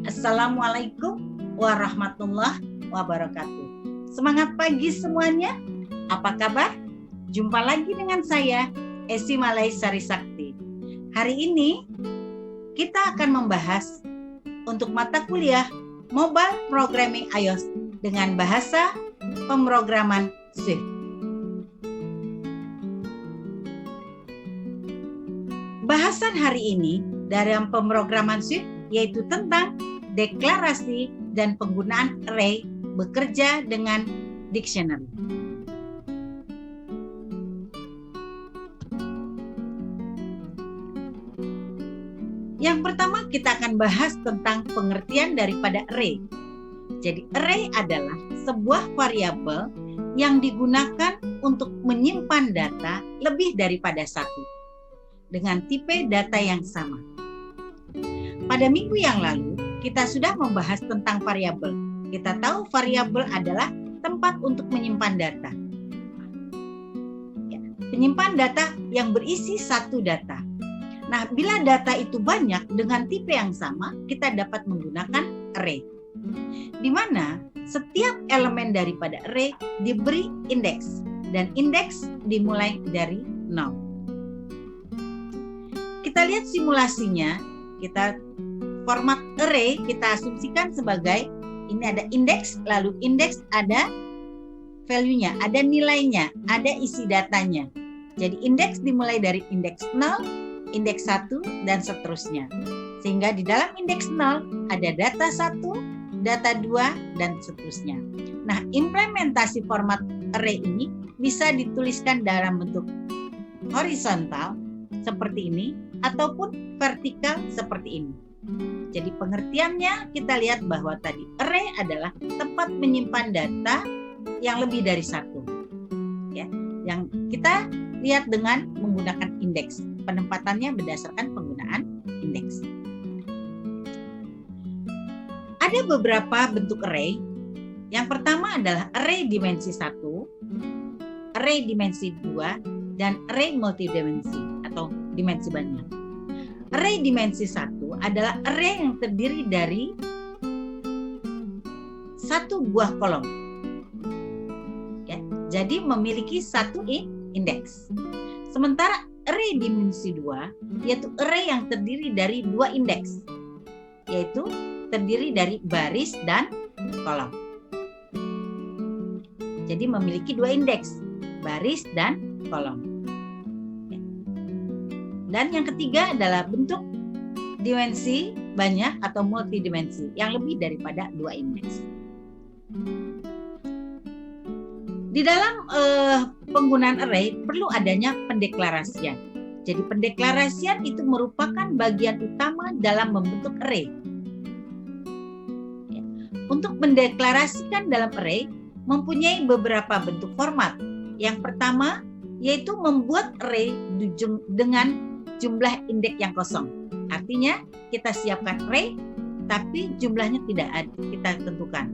Assalamualaikum warahmatullahi wabarakatuh. Semangat pagi semuanya. Apa kabar? Jumpa lagi dengan saya, Esi Malaisari Sakti. Hari ini kita akan membahas untuk mata kuliah Mobile Programming iOS dengan bahasa pemrograman Swift. Bahasan hari ini dalam pemrograman Swift yaitu tentang deklarasi dan penggunaan array bekerja dengan dictionary. Yang pertama kita akan bahas tentang pengertian daripada array. Jadi array adalah sebuah variabel yang digunakan untuk menyimpan data lebih daripada satu dengan tipe data yang sama. Pada minggu yang lalu, kita sudah membahas tentang variabel. Kita tahu variabel adalah tempat untuk menyimpan data. Penyimpan data yang berisi satu data. Nah, bila data itu banyak dengan tipe yang sama, kita dapat menggunakan array. Di mana setiap elemen daripada array diberi indeks, dan indeks dimulai dari 0. Kita lihat simulasinya. Kita format array kita asumsikan sebagai ini ada indeks, lalu indeks ada value-nya, ada nilainya, ada isi datanya. Jadi indeks dimulai dari indeks 0, indeks 1 dan seterusnya. Sehingga di dalam indeks 0 ada data 1, data 2 dan seterusnya. Nah, implementasi format array ini bisa dituliskan dalam bentuk horizontal seperti ini ataupun vertikal seperti ini. Jadi pengertiannya kita lihat bahwa tadi array adalah tempat menyimpan data yang lebih dari satu. Ya, yang kita lihat dengan menggunakan indeks. Penempatannya berdasarkan penggunaan indeks. Ada beberapa bentuk array. Yang pertama adalah array dimensi 1, array dimensi 2, dan array multidimensi atau dimensi banyak. Array dimensi 1 adalah array yang terdiri dari satu buah kolom. Ya, jadi memiliki satu indeks. Sementara array dimensi 2 yaitu array yang terdiri dari dua indeks, yaitu terdiri dari baris dan kolom. Jadi memiliki dua indeks, baris dan kolom. Dan yang ketiga adalah bentuk dimensi banyak atau multidimensi yang lebih daripada dua indeks. Di dalam penggunaan array perlu adanya pendeklarasian. Jadi pendeklarasian itu merupakan bagian utama dalam membentuk array. Untuk mendeklarasikan dalam array mempunyai beberapa bentuk format. Yang pertama yaitu membuat array dengan jumlah indeks yang kosong. Artinya kita siapkan array tapi jumlahnya tidak ada, kita tentukan.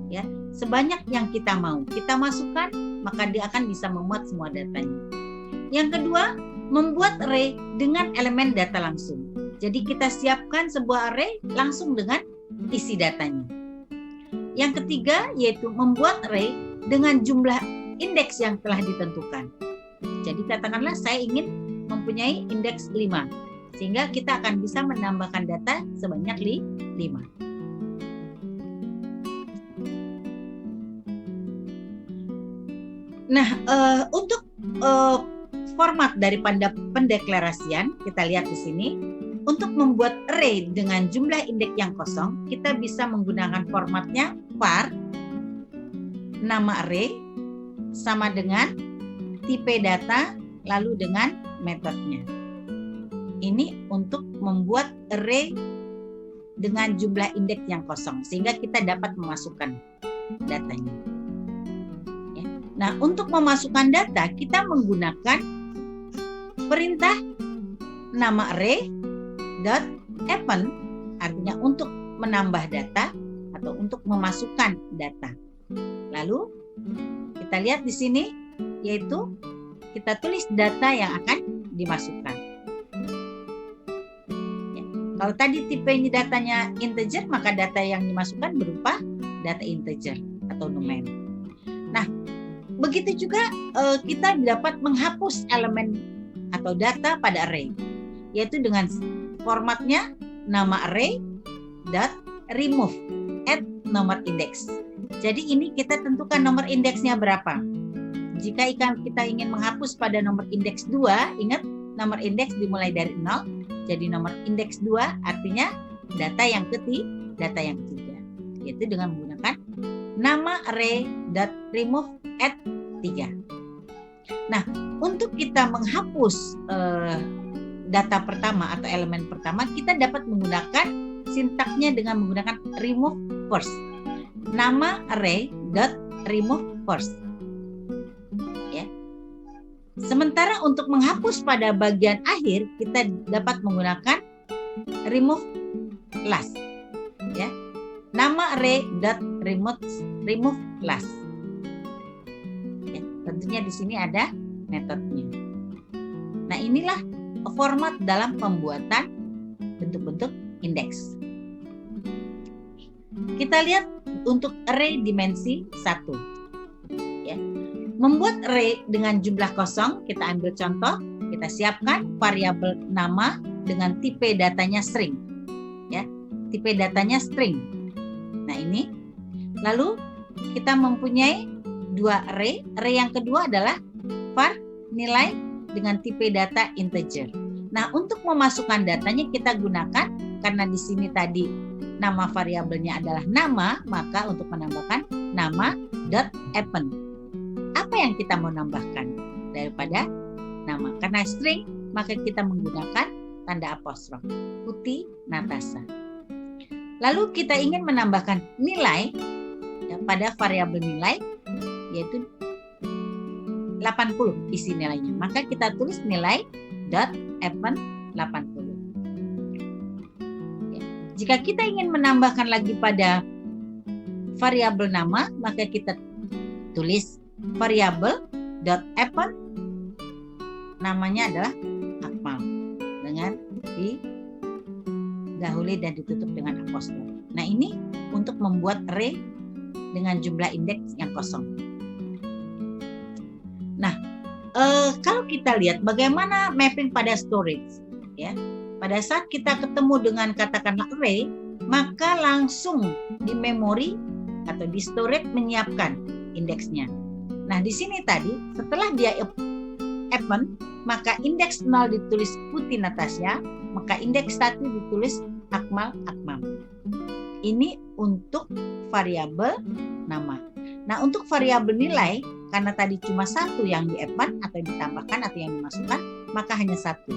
Ya, sebanyak yang kita mau kita masukkan, maka dia akan bisa memuat semua datanya. Yang kedua, membuat array dengan elemen data langsung. Jadi kita siapkan sebuah array langsung dengan isi datanya. Yang ketiga yaitu membuat array dengan jumlah indeks yang telah ditentukan. Jadi katakanlah saya ingin mempunyai indeks 5, sehingga kita akan bisa menambahkan data sebanyak 5. Nah, untuk format daripada pendeklarasian, kita lihat di sini. Untuk membuat array dengan jumlah indeks yang kosong, kita bisa menggunakan formatnya var, nama array, sama dengan tipe data, lalu dengan metodenya. Ini untuk membuat array dengan jumlah indeks yang kosong, sehingga kita dapat memasukkan datanya. Ya. Nah, untuk memasukkan data, kita menggunakan perintah nama array dot append, artinya untuk menambah data atau untuk memasukkan data. Lalu kita lihat di sini, yaitu kita tulis data yang akan dimasukkan. Ya. Kalau tadi tipenya datanya integer, maka data yang dimasukkan berupa data integer atau numerik. Nah, begitu juga kita dapat menghapus elemen atau data pada array, yaitu dengan formatnya nama array dot remove at nomor indeks. Jadi ini kita tentukan nomor indeksnya berapa. Jika kita ingin menghapus pada nomor indeks 2, ingat nomor indeks dimulai dari 0, jadi nomor indeks 2 artinya data yang ketiga, yaitu dengan menggunakan nama array dot remove at 3. Nah, untuk kita menghapus data pertama atau elemen pertama, kita dapat menggunakan sintaknya dengan menggunakan remove first. Nama array dot remove first. Ya. Sementara untuk menghapus pada bagian akhir, kita dapat menggunakan remove last. Ya. Nama array dot remove last. Tentunya di sini ada metodenya. Nah, inilah format dalam pembuatan bentuk-bentuk indeks. Kita lihat untuk array dimensi 1. Ya. Membuat array dengan jumlah kosong, kita ambil contoh, kita siapkan variabel nama dengan tipe datanya string. Ya, tipe datanya string. Nah, ini. Lalu kita mempunyai dua array. Array yang kedua adalah var nilai dengan tipe data integer. Nah, untuk memasukkan datanya kita gunakan, karena di sini tadi nama variabelnya adalah nama, maka untuk menambahkan nama dot append. Apa yang kita mau nambahkan daripada nama? Karena string, maka kita menggunakan tanda apostrof. Putih Natasha. Lalu kita ingin menambahkan nilai ya, pada variabel nilai, yaitu 80 isi nilainya. Maka kita tulis nilai dot append 80. Ya. Jika kita ingin menambahkan lagi pada variabel nama, maka kita tulis variabel dot append namanya adalah Akmal dengan didahului dan ditutup dengan apostrof. Nah, ini untuk membuat array dengan jumlah indeks yang kosong. Nah, kalau kita lihat bagaimana mapping pada storage, ya, pada saat kita ketemu dengan katakanlah array, maka langsung di memori atau di storage menyiapkan indeksnya. Nah, di sini tadi setelah dia append, maka indeks 0 ditulis Putih Natasha, maka indeks 1 ditulis Akmal. Ini untuk variabel nama. Nah, untuk variabel nilai, karena tadi cuma satu yang di-append atau ditambahkan atau yang dimasukkan, maka hanya satu.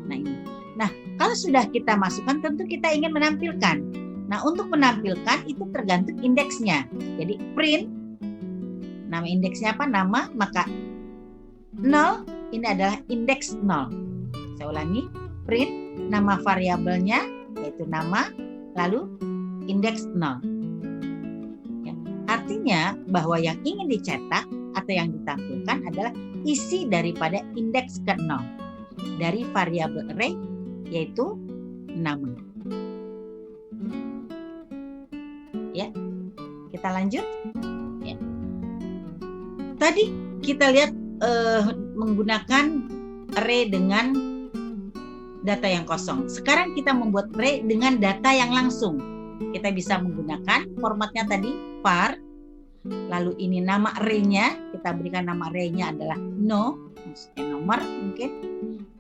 Nah, ini. Nah, kalau sudah kita masukkan, tentu kita ingin menampilkan. Nah, untuk menampilkan itu tergantung indeksnya. Jadi print, nama indeksnya apa? Nama, maka 0, ini adalah indeks 0. Saya ulangi, print, nama variabelnya, yaitu nama, lalu indeks 0. Ya, artinya bahwa yang ingin dicetak atau yang ditampilkan adalah isi daripada indeks ke-0 dari variabel array, yaitu nama. Ya, kita lanjut. Ya. Tadi kita lihat menggunakan array dengan data yang kosong. Sekarang kita membuat array dengan data yang langsung. Kita bisa menggunakan formatnya tadi var, lalu ini nama array-nya, kita berikan nama array-nya adalah no, maksudnya nomor mungkin.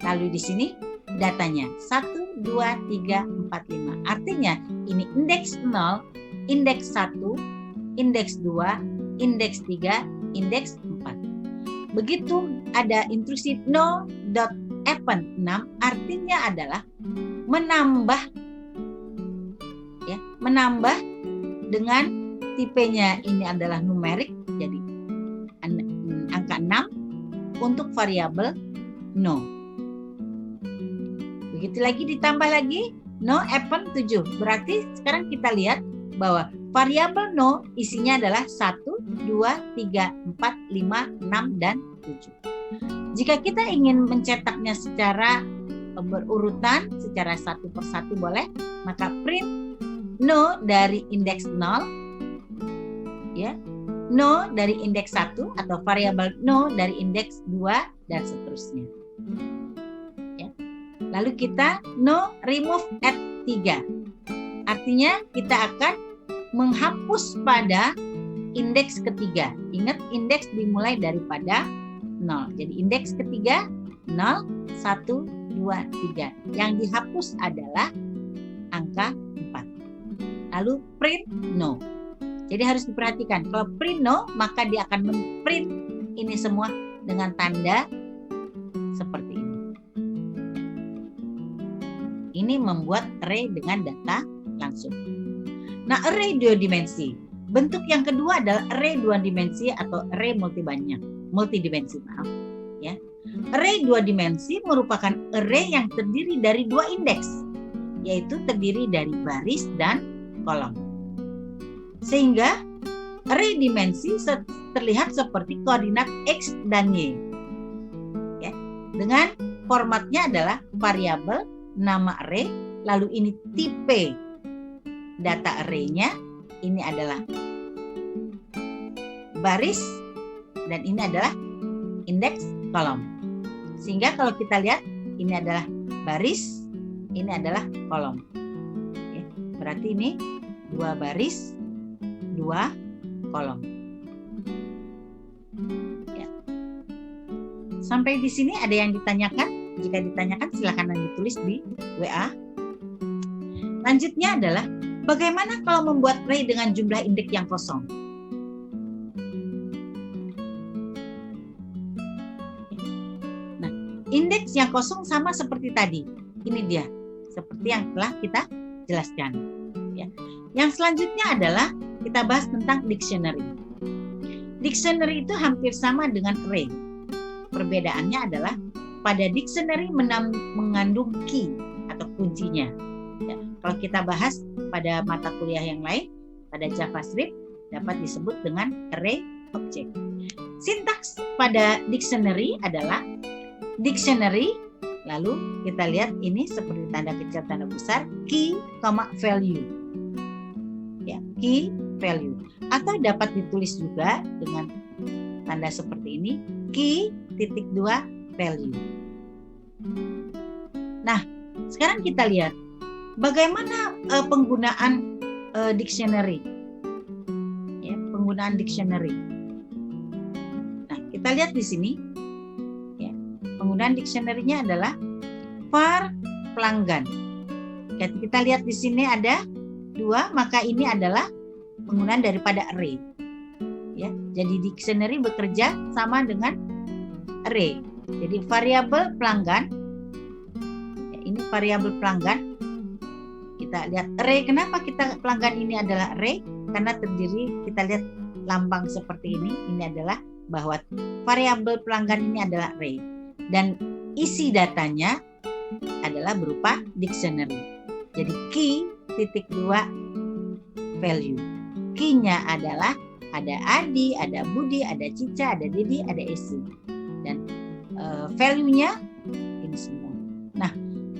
Lalu di sini datanya 1, 2, 3, 4, 5. Artinya ini indeks 0, indeks 1, indeks 2, indeks 3, indeks 4. Begitu ada instruksi no.append 6, artinya adalah menambah, ya, menambah dengan tipenya ini adalah numerik, jadi angka 6 untuk variabel no. Begitu lagi ditambah lagi no append 7. Berarti sekarang kita lihat bahwa variabel no isinya adalah 1, 2, 3, 4, 5, 6, dan 7. Jika kita ingin mencetaknya secara berurutan, secara satu persatu boleh, maka print no dari indeks 0, ya, no dari indeks 1 atau variabel no dari indeks 2 dan seterusnya. Ya. Lalu kita no remove at 3. Artinya kita akan menghapus pada indeks ketiga. Ingat, indeks dimulai daripada 0. Jadi indeks ketiga 0, 1, 2, 3. Yang dihapus adalah angka 4. Lalu print no. Jadi harus diperhatikan, kalau print no maka dia akan memprint ini semua dengan tanda seperti ini. Ini membuat array dengan data langsung. Nah, array 2 dimensi. Bentuk yang kedua adalah array 2 dimensi atau array multidimensi, maaf. Ya. Array 2 dimensi merupakan array yang terdiri dari 2 indeks, yaitu terdiri dari baris dan kolom. Sehingga array dimensi terlihat seperti koordinat X dan Y. Ya. Dengan formatnya adalah variabel, nama array, lalu ini tipe data array-nya, ini adalah baris, dan ini adalah indeks kolom. Sehingga kalau kita lihat, ini adalah baris, ini adalah kolom. Ya, berarti ini 2 baris, 2 kolom. Ya. Sampai di sini ada yang ditanyakan? Jika ditanyakan silakan ditulis di WA. Lanjutnya adalah bagaimana kalau membuat array dengan jumlah indeks yang kosong? Nah, indeks yang kosong sama seperti tadi. Ini dia, seperti yang telah kita jelaskan. Ya. Yang selanjutnya adalah kita bahas tentang dictionary. Dictionary itu hampir sama dengan array. Perbedaannya adalah pada dictionary mengandung key atau kuncinya. Ya, kalau kita bahas pada mata kuliah yang lain, pada JavaScript dapat disebut dengan array object. Sintaks pada dictionary adalah dictionary, lalu kita lihat ini seperti tanda kecil, tanda besar, key, value. Ya, key, value. Atau dapat ditulis juga dengan tanda seperti ini, key, titik 2, value. Nah, sekarang kita lihat bagaimana penggunaan dictionary. Ya, penggunaan dictionary. Nah, kita lihat di sini. Ya, penggunaan dictionary-nya adalah var pelanggan. Kita lihat di sini ada 2, maka ini adalah penggunaan daripada array. Ya, jadi dictionary bekerja sama dengan array. Jadi variabel pelanggan, ya, ini variabel pelanggan. Kita lihat array. Kenapa kita pelanggan ini adalah array? Karena terdiri, kita lihat lambang seperti ini. Ini adalah bahwa variabel pelanggan ini adalah array. Dan isi datanya adalah berupa dictionary. Jadi key, titik 2, value. Key-nya adalah ada Adi, ada Budi, ada Cica, ada Didi, ada Esi. Dan value-nya ini semua. Nah,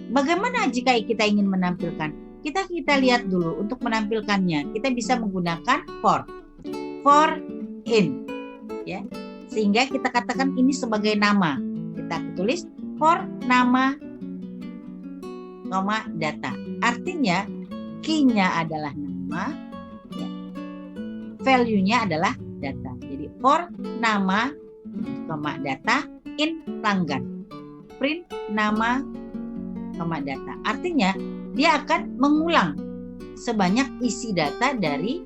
bagaimana jika kita ingin menampilkan? Kita lihat dulu untuk menampilkannya. Kita bisa menggunakan for in, ya. Sehingga kita katakan ini sebagai nama. Kita tulis for nama, data. Artinya key-nya adalah nama, ya. Value-nya adalah data. Jadi for nama, data, in pelanggan, print nama, data. Artinya dia akan mengulang sebanyak isi data dari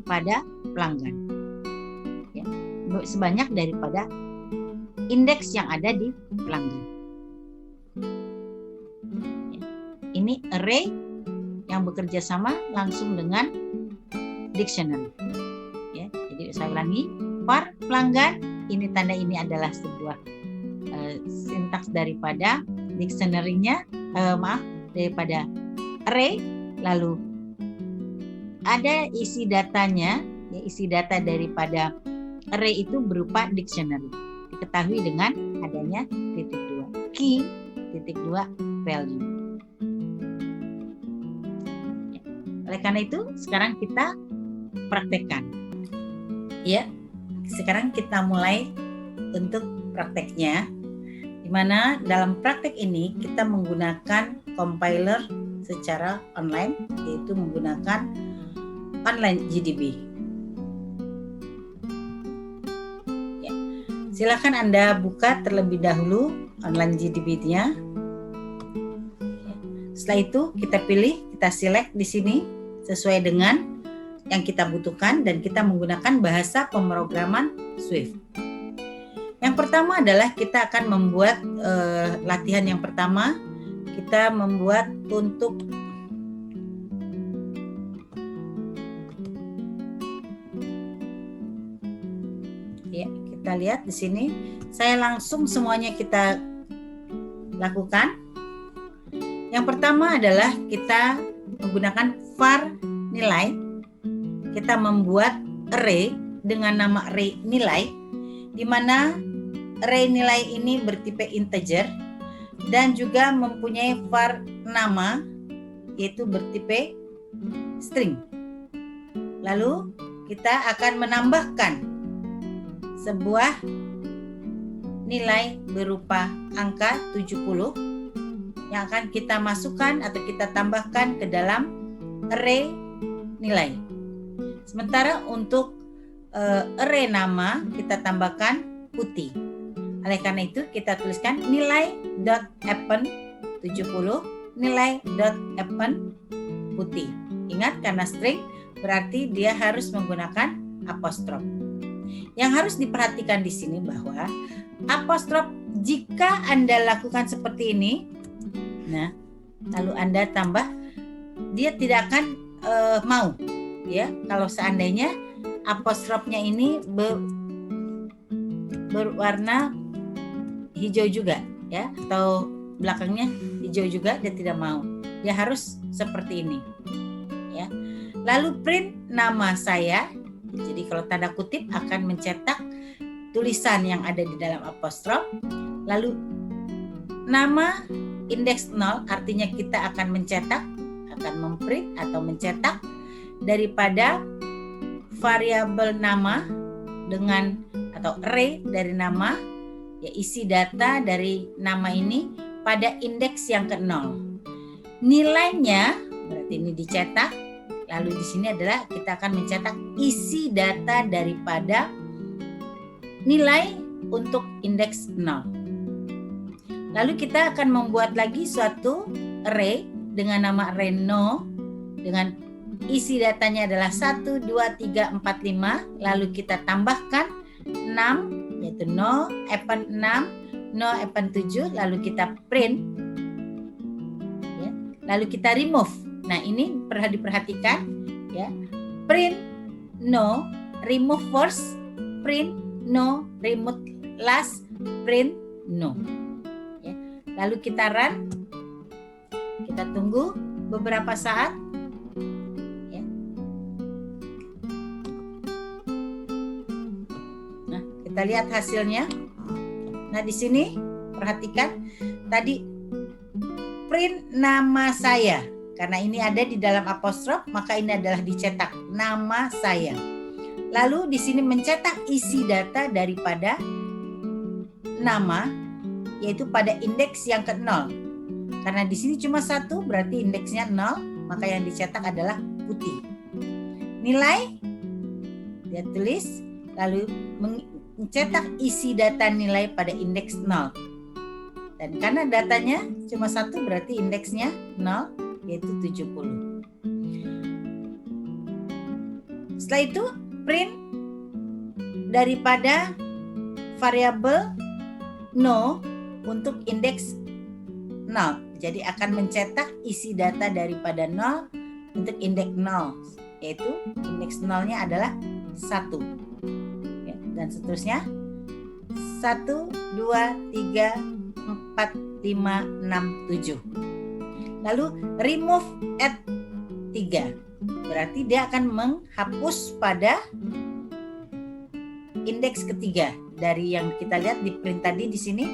pada pelanggan, ya, sebanyak daripada indeks yang ada di pelanggan. Ya. Ini array yang bekerja sama langsung dengan dictionary. Ya, jadi saya ulangi, var pelanggan, ini tanda ini adalah sebuah sintaks daripada dictionary-nya, daripada array, lalu ada isi datanya, ya, isi data daripada array itu berupa dictionary. diketahui dengan adanya titik 2. Key titik 2 value. Oleh karena itu, sekarang kita praktekkan. Ya, sekarang kita mulai untuk prakteknya. Di mana dalam praktek ini kita menggunakan compiler secara online, yaitu menggunakan online GDB. Ya. Silakan Anda buka terlebih dahulu online GDB-nya. Ya. Setelah itu kita pilih, kita select di sini sesuai dengan yang kita butuhkan dan kita menggunakan bahasa pemrograman Swift. Yang pertama adalah kita akan membuat latihan yang pertama. Kita membuat untuk ya, kita lihat di sini. Saya langsung semuanya kita lakukan. Yang pertama adalah kita menggunakan var nilai. Kita membuat array dengan nama array nilai, di mana array nilai ini bertipe integer dan juga mempunyai var nama yaitu bertipe string. Lalu kita akan menambahkan sebuah nilai berupa angka 70 yang akan kita masukkan atau kita tambahkan ke dalam array nilai. Sementara untuk array nama kita tambahkan putih. Oleh karena itu kita tuliskan nilai.append 70 nilai.append putih. Ingat, karena string berarti dia harus menggunakan apostrof. Yang harus diperhatikan di sini bahwa apostrof jika Anda lakukan seperti ini, nah lalu Anda tambah, dia tidak akan mau, ya, kalau seandainya apostrofnya ini berwarna hijau juga, ya, atau belakangnya hijau juga, dia tidak mau. Dia harus seperti ini, ya. Lalu print nama saya. Jadi kalau tanda kutip akan mencetak tulisan yang ada di dalam apostrof. Lalu nama indeks 0 artinya kita akan mencetak, akan memprint atau mencetak daripada variabel nama dengan atau array dari nama, ya, isi data dari nama ini pada indeks yang ke-0. Nilainya berarti ini dicetak, lalu di sini adalah kita akan mencetak isi data daripada nilai untuk indeks 0. Lalu kita akan membuat lagi suatu array dengan nama array no dengan isi datanya adalah 1, 2, 3, 4, 5. Lalu kita tambahkan 6, yaitu no, append 6, no, append 7. Lalu kita print. Ya. Lalu kita remove. Nah, ini perlu diperhatikan. Ya. Print no, remove first, print no, remove last, print no. Ya. Lalu kita run. Kita tunggu beberapa saat. Kita lihat hasilnya. Nah, di sini perhatikan tadi print nama saya. Karena ini ada di dalam apostrof, maka ini adalah dicetak nama saya. Lalu di sini mencetak isi data daripada nama, yaitu pada indeks yang ke-0. Karena di sini cuma 1, berarti indeksnya 0, maka yang dicetak adalah putih. Nilai dia tulis, lalu mencetak isi data nilai pada indeks 0. Dan karena datanya cuma 1 berarti indeksnya 0, yaitu 70. Setelah itu print daripada variabel no untuk indeks 0. Jadi akan mencetak isi data daripada 0 untuk indeks 0, yaitu indeks 0-nya adalah 1. Dan seterusnya 1, 2, 3, 4, 5, 6, 7. Lalu remove at 3. Berarti dia akan menghapus pada indeks ketiga dari yang kita lihat di print tadi di sini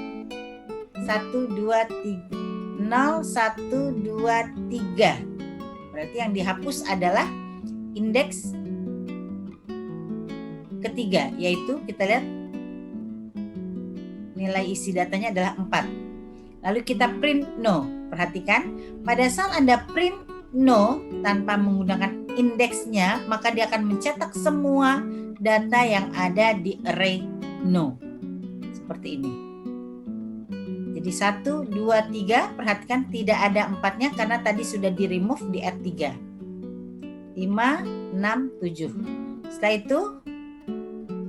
1 2 3 0 1 2 3. Berarti yang dihapus adalah indeks ketiga, yaitu kita lihat nilai isi datanya adalah 4. Lalu kita print no. Perhatikan, pada saat Anda print no tanpa menggunakan indeksnya, maka dia akan mencetak semua data yang ada di array no. Seperti ini. Jadi 1, 2, 3, perhatikan tidak ada 4-nya karena tadi sudah di remove di add 3. 5, 6, 7. Setelah itu,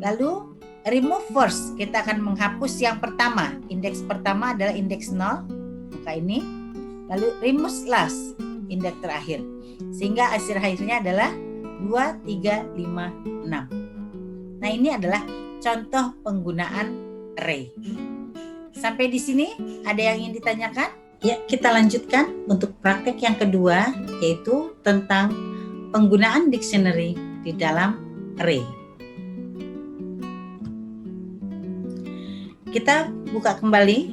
lalu remove first. Kita akan menghapus yang pertama. Indeks pertama adalah indeks 0. Maka ini. Lalu remove last. Indeks terakhir. Sehingga hasil akhirnya adalah 2, 3, 5, 6. Nah, ini adalah contoh penggunaan array. Sampai di sini ada yang ingin ditanyakan? Ya, kita lanjutkan untuk praktek yang kedua, yaitu tentang penggunaan dictionary di dalam array. Kita buka kembali,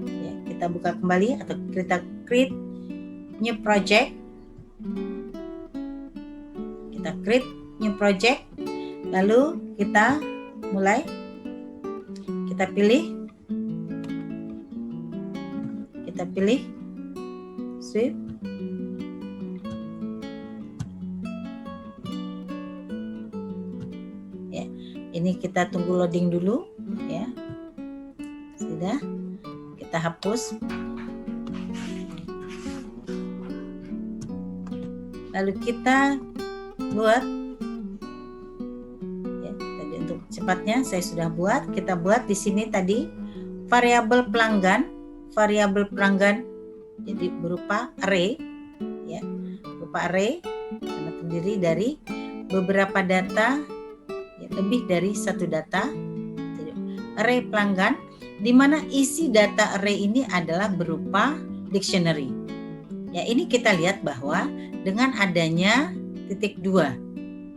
ya, kita buka kembali atau kita create new project. Kita create new project, lalu kita mulai, kita pilih swift, ya. Ini kita tunggu loading dulu, ya. Sudah, kita hapus. Lalu kita buat, ya, tadi untuk cepatnya saya sudah buat. Kita buat di sini tadi variabel pelanggan. Jadi berupa array, ya, berupa array karena terdiri dari beberapa data, ya, lebih dari satu data. Jadi, array pelanggan, di mana isi data array ini adalah berupa dictionary. Ya, ini kita lihat bahwa dengan adanya titik 2,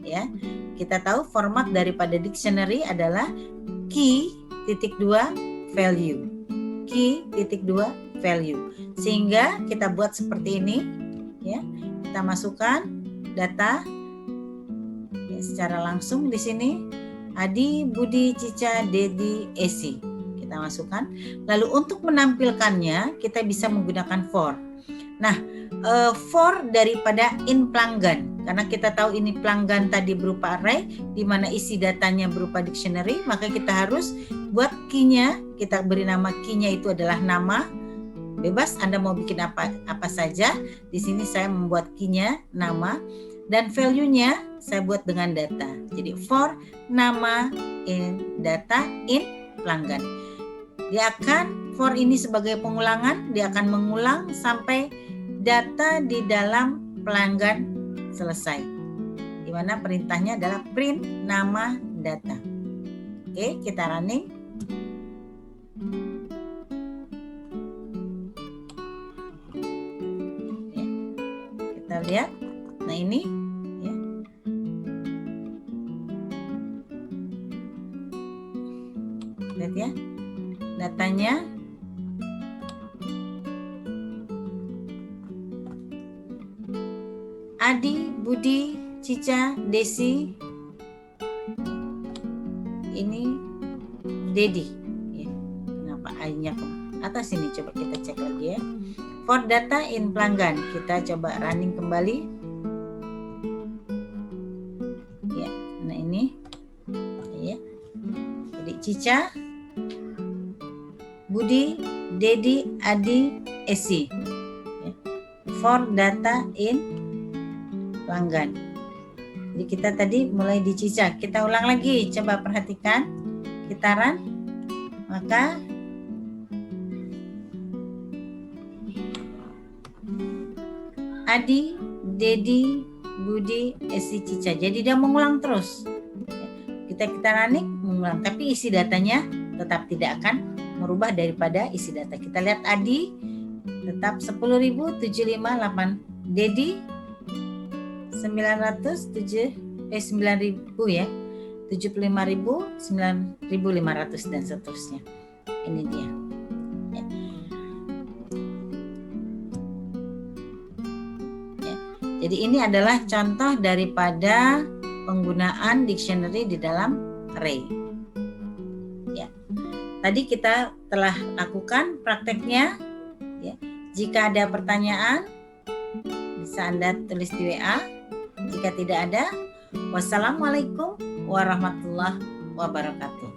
ya, kita tahu format daripada dictionary adalah key titik 2 value. Key titik 2 value. Sehingga kita buat seperti ini, ya. Kita masukkan data, ya, secara langsung di sini Adi, Budi, Cica, Dedi, Esi. Kita masukkan. Lalu untuk menampilkannya kita bisa menggunakan for. Nah, for daripada in pelanggan, karena kita tahu ini pelanggan tadi berupa array di mana isi datanya berupa dictionary, maka kita harus buat key-nya. Kita beri nama key-nya itu adalah nama. Bebas Anda mau bikin apa saja. Di sini saya membuat key-nya nama dan value-nya saya buat dengan data. Jadi for nama in data in pelanggan. Dia akan for ini sebagai pengulangan, dia akan mengulang sampai data di dalam pelanggan selesai. Di mana perintahnya adalah print nama data. Oke, kita running. Ya, kita lihat. Nah, ini, ya. Lihat ya. Datanya Adi, Budi, Cica, Desi, ini Dedi. Ya. Kenapa A-nya ke atas ini? Coba kita cek lagi ya. For data in pelanggan, kita coba running kembali. Ya, nah ini, ya. Jadi Cica, Budi, Dedi, Adi, Esi. Ya. For data in pelanggan. Jadi kita tadi mulai di Cica. Kita ulang lagi. Coba perhatikan. Kita run. Maka Adi, Dedi, Budi, Esi, Cica. Jadi dia mengulang terus. Kita running mengulang. Tapi isi datanya tetap tidak akan merubah daripada isi data. Kita lihat Adi tetap 10.758. Dedi 9.000 ya. 75.000, 9.500 dan seterusnya. Ini dia. Ya. Ya. Jadi ini adalah contoh daripada penggunaan dictionary di dalam array. Ya. Tadi kita telah lakukan prakteknya. Ya. Jika ada pertanyaan, bisa Anda tulis di WA. Jika tidak ada, wassalamualaikum warahmatullahi wabarakatuh.